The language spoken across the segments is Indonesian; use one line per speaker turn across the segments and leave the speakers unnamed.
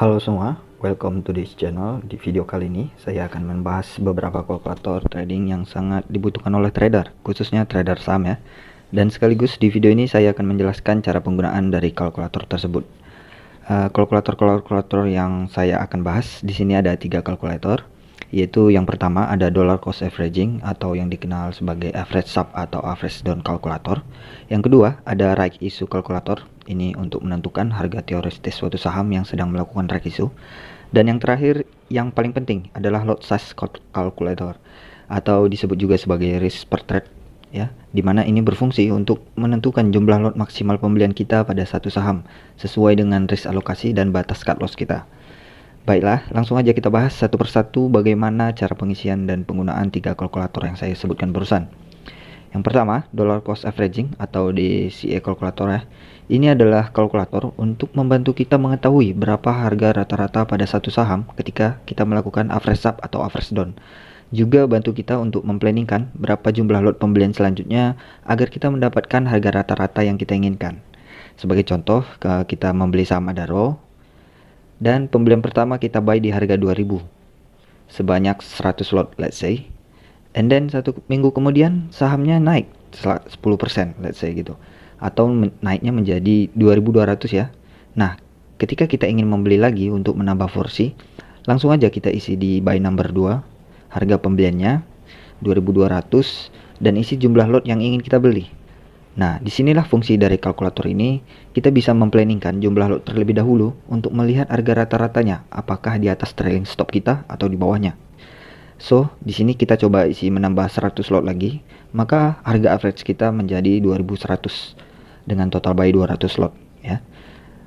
Halo semua, welcome to this channel. Di video kali ini saya akan membahas beberapa kalkulator trading yang sangat dibutuhkan oleh trader, khususnya trader saham ya. Dan sekaligus di video ini saya akan menjelaskan cara penggunaan dari kalkulator tersebut. Kalkulator yang saya akan bahas di sini ada 3 kalkulator, yaitu yang pertama ada dollar cost averaging atau yang dikenal sebagai average sub atau average down calculator. Yang kedua ada right issue calculator, ini untuk menentukan harga teoretis suatu saham yang sedang melakukan right issue. Dan yang terakhir yang paling penting adalah lot size calculator atau disebut juga sebagai risk per trade ya, dimana ini berfungsi untuk menentukan jumlah lot maksimal pembelian kita pada satu saham sesuai dengan risk alokasi dan batas cut loss kita. Baiklah, langsung aja kita bahas satu persatu bagaimana cara pengisian dan penggunaan 3 kalkulator yang saya sebutkan barusan. Yang pertama, dollar cost averaging atau DCA calculator ya. Ini adalah kalkulator untuk membantu kita mengetahui berapa harga rata-rata pada satu saham ketika kita melakukan average up atau average down. Juga bantu kita untuk memplanningkan berapa jumlah lot pembelian selanjutnya agar kita mendapatkan harga rata-rata yang kita inginkan. Sebagai contoh, kita membeli saham Adaro dan pembelian pertama kita buy di harga 2000 sebanyak 100 lot let's say. And then 1 minggu kemudian sahamnya naik 10% let's say gitu. Atau naiknya menjadi 2200 ya. Nah, ketika kita ingin membeli lagi untuk menambah porsi, langsung aja kita isi di buy number 2. Harga pembeliannya 2200 dan isi jumlah lot yang ingin kita beli. Nah, disinilah fungsi dari kalkulator ini. Kita bisa memplanningkan jumlah lot terlebih dahulu untuk melihat harga rata-ratanya apakah di atas trailing stop kita atau di bawahnya. So, di sini kita coba isi menambah 100 lot lagi, maka harga average kita menjadi 2100 dengan total buy 200 lot ya.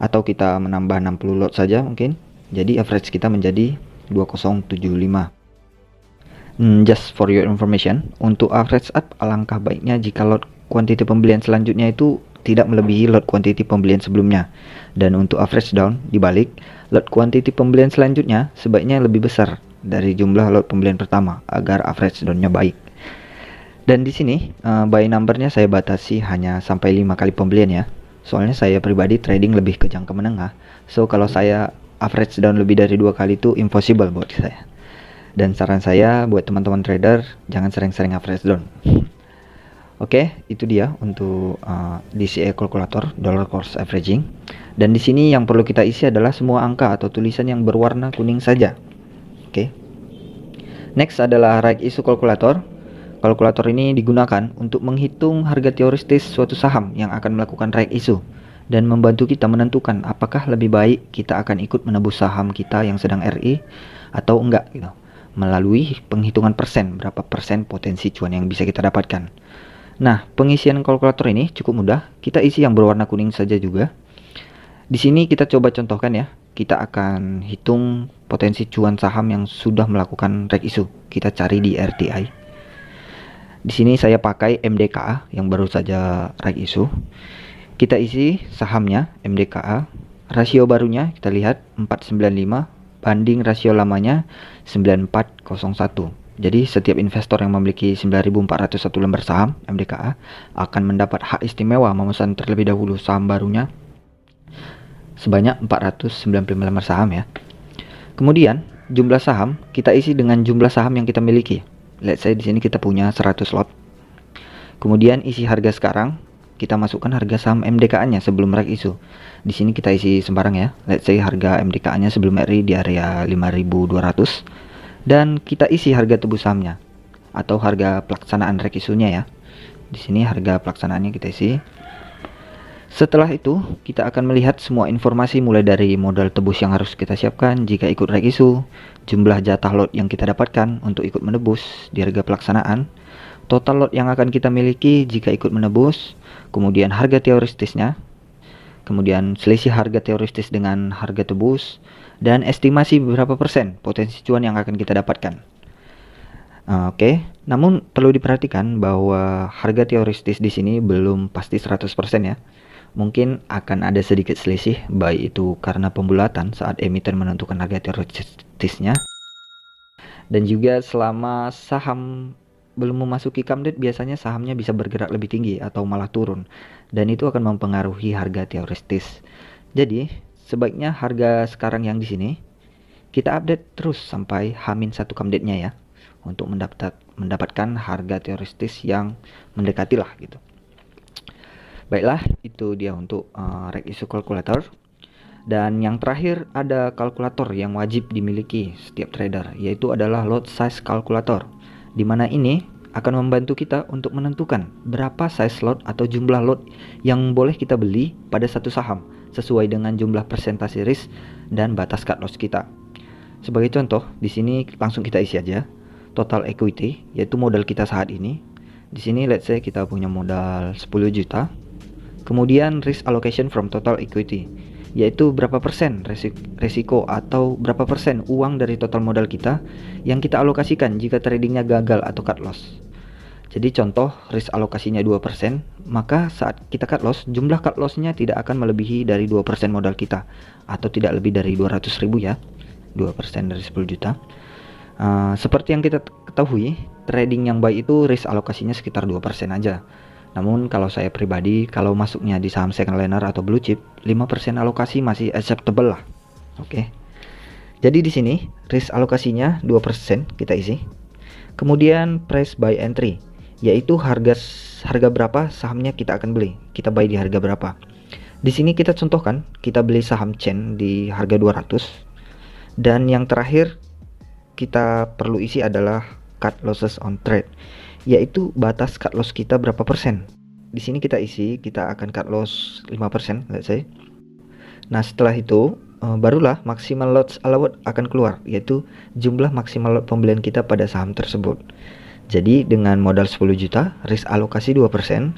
Atau kita menambah 60 lot saja mungkin. Jadi average kita menjadi 2075. Just for your information, untuk average up alangkah baiknya jika lot quantity pembelian selanjutnya itu tidak melebihi lot quantity pembelian sebelumnya. Dan untuk average down dibalik, lot quantity pembelian selanjutnya sebaiknya lebih besar dari jumlah lot pembelian pertama agar average down-nya baik. Dan di sini buy number-nya saya batasi hanya sampai 5 kali pembelian ya. Soalnya saya pribadi trading lebih ke jangka menengah. So kalau saya average down lebih dari 2 kali itu impossible buat saya. Dan saran saya buat teman-teman trader, jangan sering-sering average down. Oke, itu dia untuk DCA calculator, dollar cost averaging. Dan di sini yang perlu kita isi adalah semua angka atau tulisan yang berwarna kuning saja. Oke. Next adalah right issue calculator. Kalkulator ini digunakan untuk menghitung harga teoretis suatu saham yang akan melakukan right issue dan membantu kita menentukan apakah lebih baik kita akan ikut menebus saham kita yang sedang RI atau enggak gitu, melalui penghitungan persen, berapa persen potensi cuan yang bisa kita dapatkan. Nah, pengisian kalkulator ini cukup mudah. Kita isi yang berwarna kuning saja juga. Di sini kita coba contohkan ya. Kita akan hitung potensi cuan saham yang sudah melakukan right issue. Kita cari di RTI. Di sini saya pakai MDKA yang baru saja right issue. Kita isi sahamnya MDKA. Rasio barunya kita lihat 495 banding rasio lamanya 9401. Jadi setiap investor yang memiliki 9401 lembar saham MDKA akan mendapat hak istimewa memesan terlebih dahulu saham barunya sebanyak 495 lembar saham ya. Kemudian jumlah saham kita isi dengan jumlah saham yang kita miliki. Let's say di sini kita punya 100 lot. Kemudian isi harga sekarang, kita masukkan harga saham MDKA-nya sebelum right issue. Di sini kita isi sembarang ya. Let's say harga MDKA-nya sebelum RI di area 5200 dan kita isi harga tebus sahamnya atau harga pelaksanaan right issue-nya ya. Di sini harga pelaksanaannya kita isi. Setelah itu, kita akan melihat semua informasi mulai dari modal tebus yang harus kita siapkan jika ikut right issue, jumlah jatah lot yang kita dapatkan untuk ikut menebus di harga pelaksanaan, total lot yang akan kita miliki jika ikut menebus, kemudian harga teoretisnya, kemudian selisih harga teoretis dengan harga tebus, dan estimasi berapa persen potensi cuan yang akan kita dapatkan. Oke, namun perlu diperhatikan bahwa harga teoretis di sini belum pasti 100% ya. Mungkin akan ada sedikit selisih, baik itu karena pembulatan saat emiten menentukan harga teoretisnya, dan juga selama saham belum memasuki come date biasanya sahamnya bisa bergerak lebih tinggi atau malah turun, dan itu akan mempengaruhi harga teoretis. Jadi sebaiknya harga sekarang yang di sini kita update terus sampai H-1 update-nya ya, untuk mendapatkan harga teoretis yang mendekati lah gitu. Baiklah, itu dia untuk reg issue calculator. Dan yang terakhir ada kalkulator yang wajib dimiliki setiap trader, yaitu adalah lot size calculator, di mana ini akan membantu kita untuk menentukan berapa size lot atau jumlah lot yang boleh kita beli pada satu saham sesuai dengan jumlah persentase risk dan batas cut loss kita. Sebagai contoh, di sini langsung kita isi aja total equity, yaitu modal kita saat ini. Di sini let's say kita punya modal 10 juta. Kemudian risk allocation from total equity, yaitu berapa persen resiko atau berapa persen uang dari total modal kita yang kita alokasikan jika tradingnya gagal atau cut loss. Jadi contoh risk alokasinya 2%, maka saat kita cut loss, jumlah cut lossnya tidak akan melebihi dari 2% modal kita, atau tidak lebih dari 200.000 ya, 2% dari 10 juta. Seperti yang kita ketahui, trading yang baik itu risk alokasinya sekitar 2% aja. Namun kalau saya pribadi, kalau masuknya di saham second liner atau blue chip, 5% alokasi masih acceptable lah. Oke. Jadi di sini risk alokasinya 2% kita isi. Kemudian price buy entry, yaitu harga berapa sahamnya kita akan beli. Kita buy di harga berapa. Di sini kita contohkan, kita beli saham Chen di harga 200. Dan yang terakhir kita perlu isi adalah cut losses on trade, yaitu batas cut loss kita berapa persen. Di sini kita isi, kita akan cut loss 5%, let's say. Nah, setelah itu barulah maximal lots allowed akan keluar, yaitu jumlah maksimal lot pembelian kita pada saham tersebut. Jadi dengan modal 10 juta, risk alokasi 2%,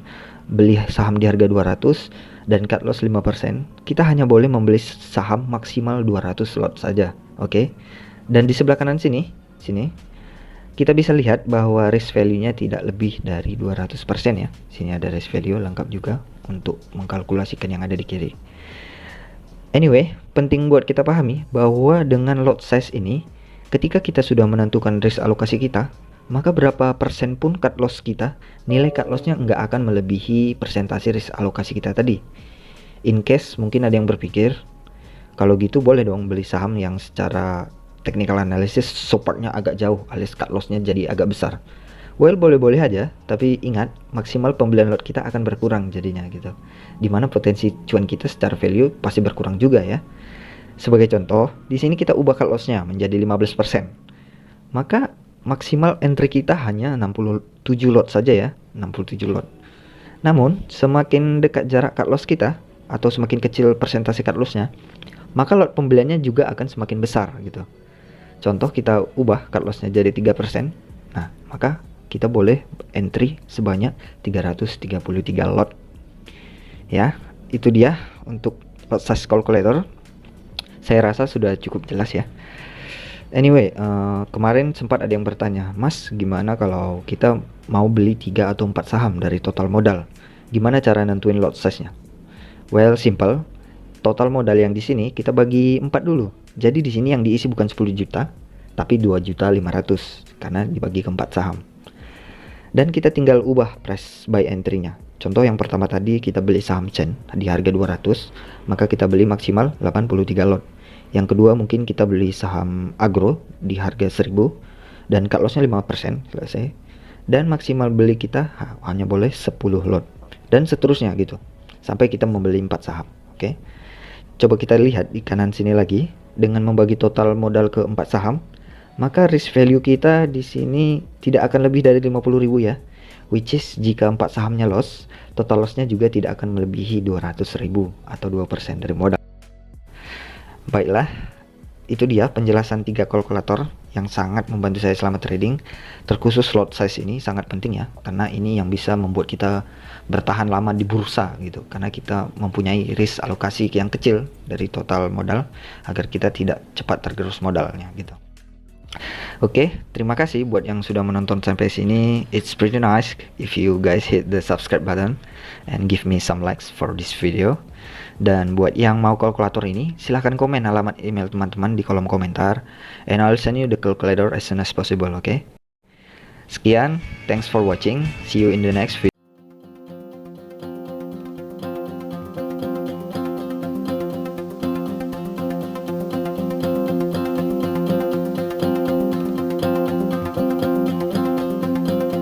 beli saham di harga 200 dan cut loss 5%, kita hanya boleh membeli saham maksimal 200 lot saja. Oke. Dan di sebelah kanan sini kita bisa lihat bahwa risk value-nya tidak lebih dari 200% ya. Sini ada risk value lengkap juga untuk mengkalkulasikan yang ada di kiri. Anyway, penting buat kita pahami bahwa dengan lot size ini, ketika kita sudah menentukan risk alokasi kita, maka berapa persen pun cut loss kita, nilai cut loss-nya nggak akan melebihi persentase risk alokasi kita tadi. In case mungkin ada yang berpikir, kalau gitu boleh dong beli saham yang secara technical analysis supportnya agak jauh alias cut loss-nya jadi agak besar. Well, boleh-boleh aja, tapi ingat maksimal pembelian lot kita akan berkurang jadinya gitu. Dimana potensi cuan kita secara value pasti berkurang juga ya. Sebagai contoh, di sini kita ubah cut loss-nya menjadi 15%. Maka maksimal entry kita hanya 67 lot saja ya, 67 lot. Namun, semakin dekat jarak cut loss kita atau semakin kecil persentase cut loss-nya, maka lot pembeliannya juga akan semakin besar gitu. Contoh kita ubah cut loss-nya jadi 3%. Nah, maka kita boleh entry sebanyak 333 lot. Ya, itu dia untuk lot size calculator. Saya rasa sudah cukup jelas ya. Anyway, kemarin sempat ada yang bertanya, "Mas, gimana kalau kita mau beli 3 atau 4 saham dari total modal? Gimana cara nentuin lot size-nya?" Well, simple. Total modal yang di sini kita bagi 4 dulu. Jadi di sini yang diisi bukan 10 juta, tapi 2.500.000 karena dibagi ke 4 saham. Dan kita tinggal ubah price buy entry-nya. Contoh yang pertama tadi kita beli saham Chen di harga 200, maka kita beli maksimal 83 lot. Yang kedua mungkin kita beli saham agro di harga 1000 dan cut loss-nya 5%, selesai. Dan maksimal beli kita hanya boleh 10 lot. Dan seterusnya gitu. Sampai kita membeli 4 saham. Oke. Coba kita lihat di kanan sini lagi, dengan membagi total modal ke 4 saham, maka risk value kita di sini tidak akan lebih dari 50.000 ya. Which is jika 4 sahamnya loss, total loss-nya juga tidak akan melebihi 200.000 atau 2% dari modal. Baiklah, itu dia penjelasan 3 kalkulator yang sangat membantu saya selama trading. Terkhusus lot size ini sangat penting ya, karena ini yang bisa membuat kita bertahan lama di bursa gitu, karena kita mempunyai risk alokasi yang kecil dari total modal agar kita tidak cepat tergerus modalnya gitu. Oke, terima kasih buat yang sudah menonton sampai sini. It's pretty nice if you guys hit the subscribe button and give me some likes for this video. Dan buat yang mau kalkulator ini, silahkan komen alamat email teman-teman di kolom komentar, and I'll send you the calculator as soon as possible, okay? Sekian, thanks for watching, see you in the next video.